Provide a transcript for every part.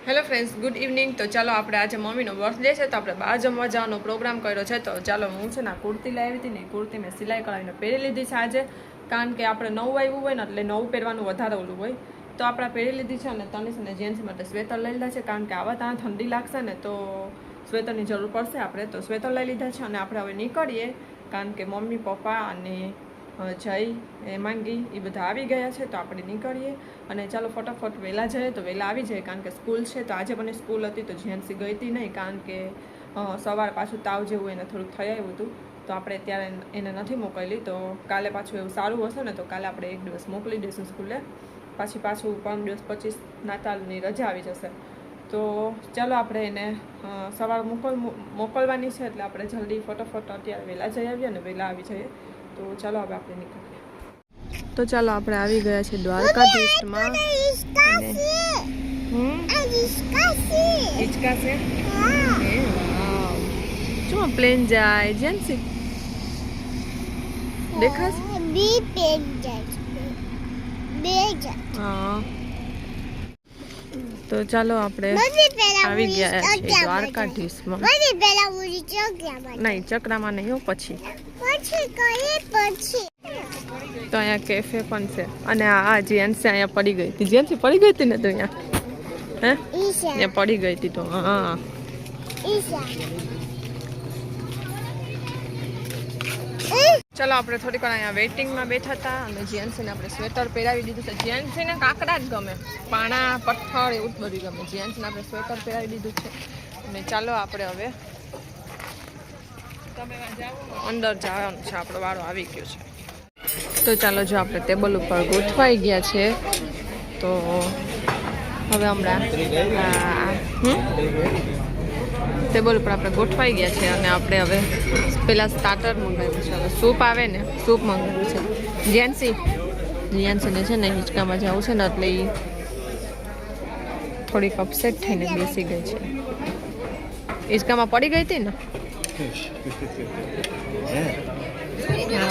Hello friends, good evening. તો ચાલો આપણે આજે મમ્મીનો બર્થડે છે તો આપણે બહાર જમવા જવાનો પ્રોગ્રામ કર્યો છે. તો ચાલો હું છે ને કુર્તી લાવી હતી ને કુર્તી મેં સિલાઈ કરાવીને પહેરી લીધી છે આજે, કારણ કે આપણે નવું આવ્યું હોય ને એટલે નવું પહેરવાનું વધારે ઓલું હોય. તો આપણે પહેરી લીધી છે અને તનિષ અને જેન્ટ્સ માટે સ્વેટર લઈ લીધા છે, કારણ કે આવા ત્યાં ઠંડી લાગશે ને તો સ્વેટરની જરૂર પડશે આપણે. તો સ્વેટર લઈ લીધા છે અને આપણે હવે નીકળીએ, કારણ કે મમ્મી પપ્પા અને જય હેમાંગી એ બધા આવી ગયા છે. તો આપણે નીકળીએ અને ચાલો ફટાફટ વહેલા જઈએ તો વહેલા આવી જાય, કારણ કે સ્કૂલ છે. તો આજે મને સ્કૂલ હતી તો જેન્સી ગઈ હતી નહીં, કારણ કે સવારે પાછું તાવ જેવું એને થોડુંક થઈ આવ્યું હતું. તો આપણે ત્યારે એને નથી મોકલી. તો કાલે પાછું એવું સારું હશે ને તો કાલે આપણે એક દિવસ મોકલી દઈશું સ્કૂલે. પાછું 5 દિવસ 25 નાતાલની રજા આવી જશે. તો ચાલો આપણે એને સવારે મોકલવાની છે, એટલે આપણે જલ્દી ફટાફટ અત્યારે વહેલા જઈ આવીએ અને વહેલા આવી જઈએ. તો ચાલો હવે આપણે નીકળીએ. તો ચાલો આપણે આવી ગયા છે દ્વારકાધીશમાં. હિચકા છે શું પ્લેન જાય જેન્સી દેખાશ? હા, તો ચાલો આપણે આવી ગયા છે દ્વારકાધીશમાં. નહીં, ચક્રામાં નહીં હો, પછી તો અહીંયા કેફે પણ છે. અને આ જેન્સી અહીંયા પડી ગઈ હતી. જેન્સી પડી ગઈ હતી ને તો અહીંયા અહીંયા પડી ગઈ હતી. તો હા, ચાલો આપણે થોડીક વાર અહીંયા વેઇટિંગમાં બેઠા હતા અને જેન્સીને આપણે સ્વેટર પહેરાવી દીધું છે. જેન્સીને કાંકરા જ ગમે, પાણા પથ્થર એવું જ બધું ગમે. જેન્સીને આપણે સ્વેટર પહેરાવી દીધું છે અને ચાલો આપણે હવે અંદર જવાનું છે. આપણો વારો આવી ગયો છે. તો ચાલો જો આપણે ટેબલ ઉપર ગોઠવાઈ ગયા છે. તો હવે હમણાં ટેબલ ઉપર આપણે ગોઠવાઈ ગયા છે અને આપણે હવે પેલા સ્ટાર્ટર મંગાવ્યું છે. હવે સૂપ આવે ને, સૂપ મંગાવ્યું છે. જેન્સીને છે ને હિંચકામાં જવું છે ને એટલે એ થોડીક અપસેટ થઈને બેસી ગઈ છે. હિંચકામાં પડી ગઈ હતી ને.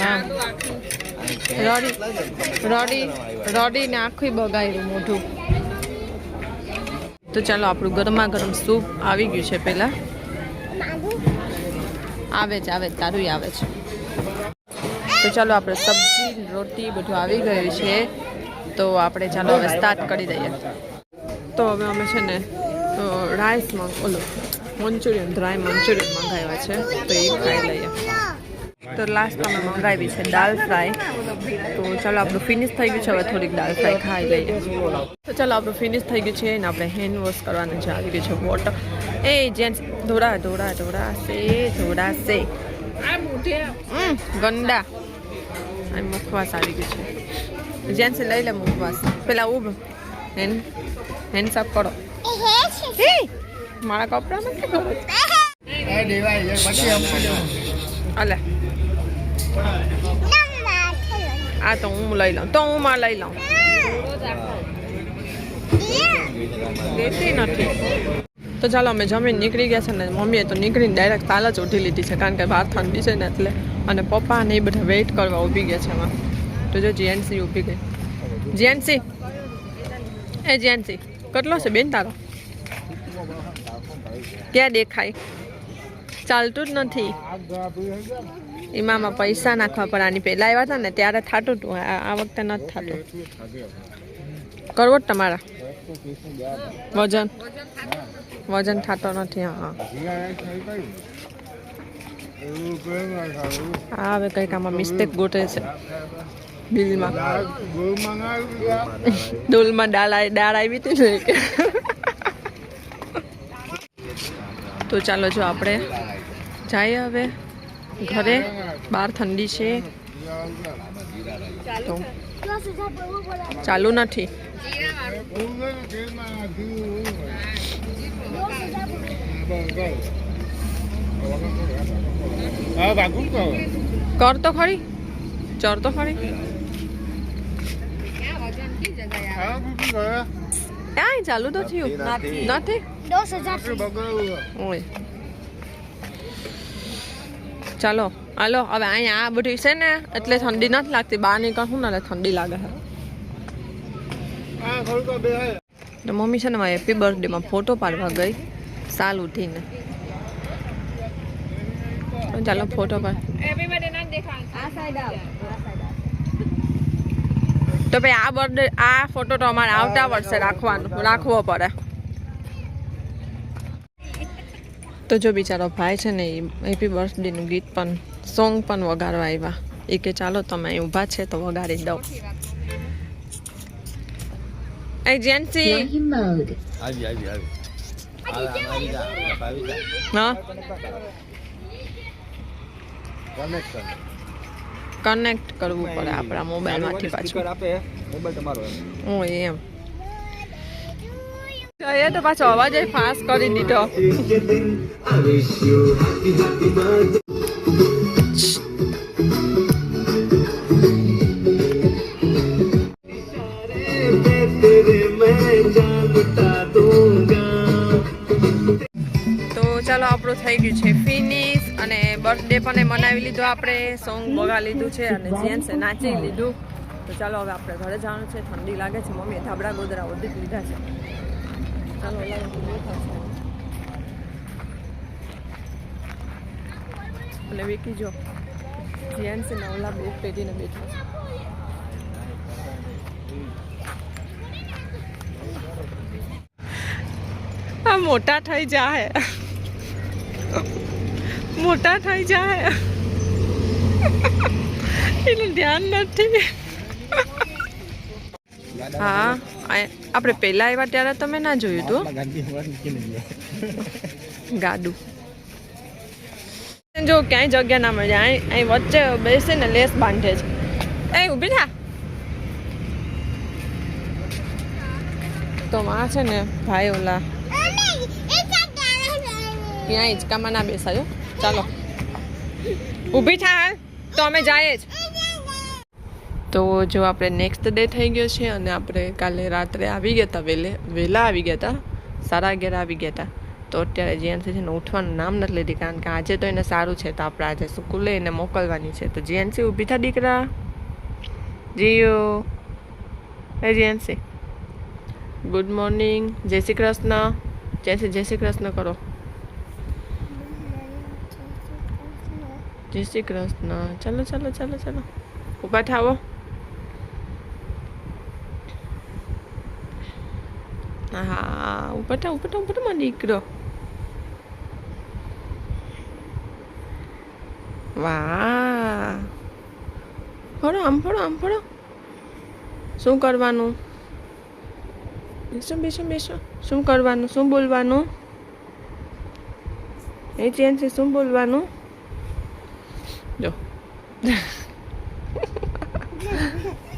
હા, રડીને આખું બગાડ્યું મોઢું. તો ચાલો આપણું ગરમા ગરમ સૂપ આવી ગયું છે. પેલા આવે છે તારું આવે છે. તો ચાલો આપણે સબ્જી રોટી બધું આવી ગયું છે. તો આપણે ચાલો હવે સ્ટાર્ટ કરી દઈએ. તો હવે અમે છે ને રાઈસમાં મંચુરિયન, ડ્રાય મંચુરિયન મંગાવ્યા છે. તો એ ખાઈ લઈએ. તો લાસ્ટ અમે મંગાવી છે દાલ ફ્રાય. તો ચાલો આપણું ફિનિશ થઈ ગયું છે. હવે થોડીક દાલ ફ્રાય ખાઈ લઈએ. તો ચાલો આપણું ફિનિશ થઈ ગયું છે ને આપણે હેન્ડ વોશ કરવાનું છે. આવી ગયું છે વોટર. એ જેન્ટ્સ ધોડાશે ગંડા. મુખવાસ આવી ગયું છે. જેન્ટ્સ લઈ લે મુખવાસ. પેલા ઉભ હેન્ડ સાફ કરો. મારા કપડામાં કે કરો અલે આ તો હું લઈ લઉં. તો હું માં લઈ લઉં. દેતી નથી. તો ચાલો અમે જમીન નીકળી ગયા છે ને મમ્મીએ તો નીકળીને ડાયરેક્ટ તાલ જ ઉઠી લીધી છે, કારણ કે બહાર ઠંડી છે ને એટલે. અને પપ્પા ને એ બધા વેઇટ કરવા ઊભી ગયા છે એમાં. તો જો જેન્સી ઊભી ગઈ. જેન્સી કેટલો છે બેન તારો? ક્યાં દેખાય? ચાલતું જ નથી. એમાં પૈસા નાખવા પડે. આની પહેલાં આવ્યા હતા ને ત્યારે થતું હતું, આ વખતે નથી થતું. કરવો જ તમારા વજન થતો નથી. હા, હવે કંઈક આમાં મિસ્ટેક ગોઠે છે બિલમાં. ડોલમાં દાળ આવી હતી ને. તો ચાલો જો આપણે જઈએ હવે ઘરે. બહાર ઠંડી છે તો ચાલુ નથી. કર તો ખરી, ચર તો ખરી. ક્યાંય ચાલુ તો થયું નથી. ચાલો હાલો હવે અહીંયા આ બધું છે ને એટલે ઠંડી નથી લાગતી. બહાર નીકળું ને એટલે ઠંડી લાગે છે. તો મમ્મી છે ને હેપી બર્થડેમાં ફોટો પાડવા ગઈ સાલ ઉઠીને. ચાલો ફોટો પાડ. તો ભાઈ આ બર્થડે આ ફોટો તો અમારે આવતા વર્ષે રાખવો પડે. તો જો બિચારો ભાઈ છે ને એ હેપી બર્થડેનું ગીત પણ સોંગ પણ વગાડવા આવ્યા. એ કે ચાલો તમે અહીં ઊભા છે તો વગાડી દઉં. એ જેન્સી હા કનેક્ટ કરવું પડે આપણા મોબાઈલમાંથી પાછું. હું એમ એ તો પાછો અવાજ ફાસ્ટ કરી દીધો. તો ચાલો આપણું થઈ ગયું છે ફિનિશ અને બર્થડે પણ મનાવી લીધો આપણે. સોંગ બગા લીધું છે અને જેન્ટ્સે નાચી લીધું. તો ચાલો હવે આપણે ઘરે જવાનું છે. ઠંડી લાગે છે. મમ્મીએ ધાબળા ગોદરા ઓઢી લીધા છે. ચાલો અને વિકી જો જેન્ટ્સ ને ઓલા બુક પેટીને બેઠા છે. આ મોટા થઈ જાય મોટા થઈ જાય એનું ધ્યાન નથી. હા આપણે પહેલા આવ્યા ત્યારે તમે ના જોયું હતું ગાડું. જો ક્યાંય જગ્યા ના મળે અહીં વચ્ચે બેસે ને લેસ બાંધે છે. એ ઊભી થા. તો માં છે ને ભાઈ ઓલા ત્યાં હિંચકામાં ના બેસાજો. ચાલો ઊભી થા તો અમે જાય જ. તો જો આપણે નેક્સ્ટ ડે થઈ ગયો છે અને આપણે કાલે રાત્રે આવી ગયા હતા વહેલા આવી ગયા હતા 11:30 આવી ગયા હતા. તો અત્યારે જીએનસી છે ને ઉઠવાનું નામ નથી લીધી કારણ કે આજે તો એને સારું છે તો આપણે આજે સ્કૂલે એને મોકલવાની છે. તો જીએનસી ઊભી થા દીકરા. જીયો એ જીએનસી ગુડ મોર્નિંગ. જય શ્રી કૃષ્ણ. જીએનસી જય શ્રી કૃષ્ણ કરો. જય શ્રી કૃષ્ણ. ચાલો ચાલો ચાલો ચાલો ઊભા થાવો. હા ઊભા થા ઊભા થા ઊભા થા મારો દીકરો. વાહ ફળો આમ ફળો આમ ફળો. શું કરવાનું? બેસો બેસો બેસો. શું કરવાનું? શું બોલવાનું? એ ચેન્જ શું બોલવાનું? જો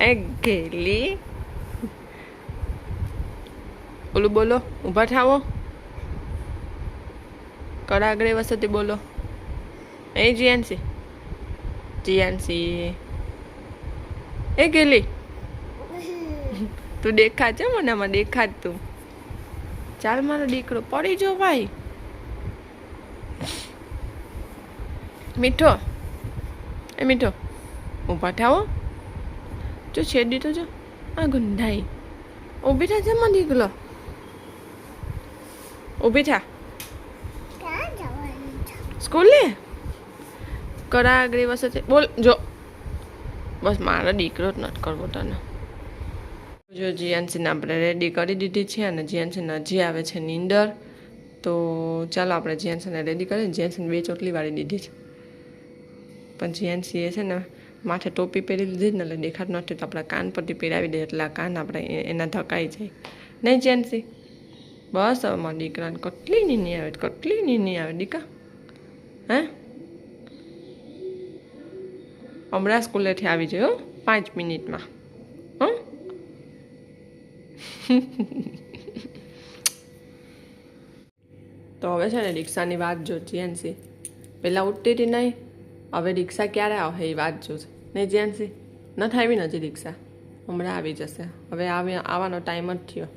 એ ગેલી ઓલું બોલો. ઊભા થાવો. કરાગરે વસતી બોલો. એ જીએનસી જીએનસી એ ગેલી તું દેખાડ છે મને આમાં દેખાડ તું. ચાલ મારો દીકરો પડી જો ભાઈ. મીઠો એ મીઠો ઊભા થાવો. જો છેડી તો જો આ ગુંડાઈ. ઊભી થા છે મારો દીકરો. ઊભી થા. સ્કૂલે કરાગરી વસતે બોલ. જો બસ મારો દીકરો જ નથી કરવો તને. જો જીએનસીને આપણે રેડી કરી દીધી છે અને જીએનસીને હજી આવે છે નીંદર. તો ચાલો આપણે જીએનસીને રેડી કરીએ. જીએનસીને 2 ચોટલી વાળી દીધી છે પણ જીએનસી એ છે ને માથે ટોપી પહેરી લીધી ને એટલે દેખાતું નથી. તો આપણે કાન પટ્ટી પહેરાવી દઈએ એટલે આ કાન આપણે એના ધકાઈ જાય નહીં. જીએનસી બસ હવે મારા દીકરાને કેટલી નીની આવે કેટલી નીની આવે દીકા. હે હમણાં સ્કૂલેથી આવી જાય 5 મિનિટમાં. હં તો હવે છે ને રિક્ષાની વાત જો જીએનસી પહેલાં ઉઠતી હતી નહીં. હવે રિક્ષા ક્યારે આવે એ વાત જોશે નહીં જીએનસી. નથી આવી ને હજી રિક્ષા. હમણાં આવી જશે. હવે આવવાનો ટાઈમ જ થયો.